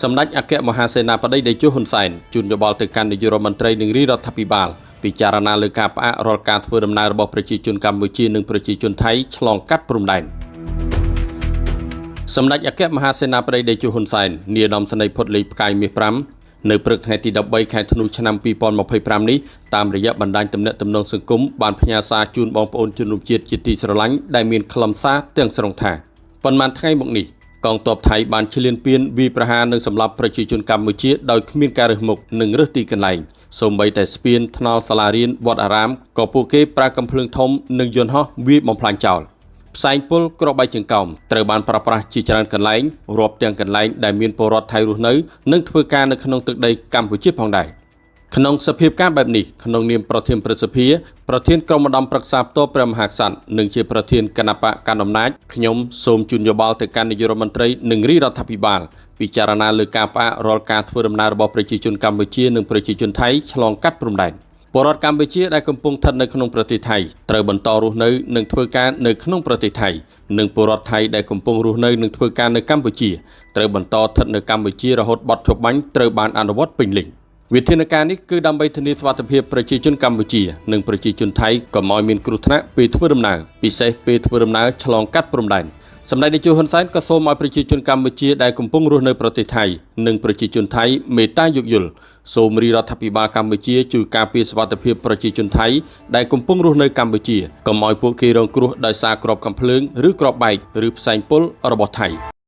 សម្ដេចអគ្គមហាសេនាបតីតេជោហ៊ុនសែនជូនយោបល់ទៅកាន់នាយករដ្ឋមន្ត្រីនិងរាជរដ្ឋាភិបាលពិចារណាលើការផ្អាករាល់ការធ្វើដំណើររបស់ប្រជាជនកម្ពុជានិងប្រជាជនថៃឆ្លងកាត់ព្រំដែនសម្ដេចអគ្គមហាសេនាបតីតេជោហ៊ុនសែននាយឧត្តមសេនីយ៍ផុតលេខផ្កាយមាស5នៅព្រឹកថ្ងៃទី13ខែធ្នូឆ្នាំ2025នេះតាមរយៈបណ្ដាញទំនាក់ទំនងសង្គមបានផ្ញើសារជូនបងប្អូនជនរួមជាតិជាទីស្រឡាញ់ដែលមានខ្លឹមសារទាំងស្រុងថាប៉ុន្មានថ្ងៃមកនេះកងទ័ពថៃបានឈ្លានពានវាយប្រហារនិងសម្លាប់ប្រជាជនកម្ពុជាដោយគ្មានការរើសមុខនិងរើសទីកន្លែងសូម្បីតែស្ពានថ្នល់សាលារៀនវត្តអារាមក៏ពួកគេប្រើកាំភ្លើងធំនិងយន្តហោះវាយបំផ្លាញចោលផ្សែងពុលក្របបែកចង្កោមត្រូវបានប្រើប្រាស់ជាច្រើនកន្លែងរាប់ទាំងកន្លែងដែលមានពលរដ្ឋថៃរស់នៅនិងធ្វើការនៅក្នុងទឹកដីកម្ពុជាផងដែរក្នុងសភាពការបែបនេះក្នុងនាមប្រធានព្រឹទ្ធសភាប្រធានក្រុមឧត្តមប្រឹក្សាផ្ទាល់ព្រះមហាក្សត្រនិងជាប្រធានគណៈបកកណ្ដាលអំណាចខ្ញុំសូមជូនយោបល់ទៅកាន់នាយករដ្ឋមន្ត្រីនិងរាជរដ្ឋាភិបាលពិចារណាលើការផ្អាករាល់ការធ្វើដំណើររបស់ប្រជាជនកម្ពុជានិងប្រជាជនថៃឆ្លងកាត់ព្រំដែនពលរដ្ឋកម្ពុជាដែលកំពុងស្ថិតនៅក្នុងប្រទេសថៃត្រូវបន្តរស់នៅនិងធ្វើការនៅក្នុងប្រទេសថៃនិងពលរដ្ឋថៃដែលកំពុងរស់នៅនិងធ្វើការនៅកម្ពុជាត្រូវបន្តស្ថិតនៅកម្ពុជារហូតបទធុបាញ់ត្រូវបានអនុវត្តពេញលេញវិធានការនេះគឺដើម្បីធានាសុវត្ថិភាពប្រជាជនកម្ពុជានិងប្រជាជនថៃកុំឲ្យមានគ្រោះថ្នាក់ពេលធ្វើដំណើរពិសេសពេលធ្វើដំណើរឆ្លងកាត់ព្រំដែនសម្ដេចតេជោហ៊ុនសែនក៏សូមឲ្យប្រជាជនកម្ពុជាដែលកំពុងរស់នៅប្រទេសថៃនិងប្រជាជនថៃមេត្តាយោគយល់សូមរាជរដ្ឋាភិបាលកម្ពុជាជួយការពារសុវត្ថិភាពប្រជាជនថៃដែលកំពុងរស់នៅកម្ពុជាកុំឲ្យពួកគេរងគ្រោះដោយសារគ្រាប់កាំភ្លើងឬគ្រាប់បែកឬផ្សែងពុលរបស់ថៃ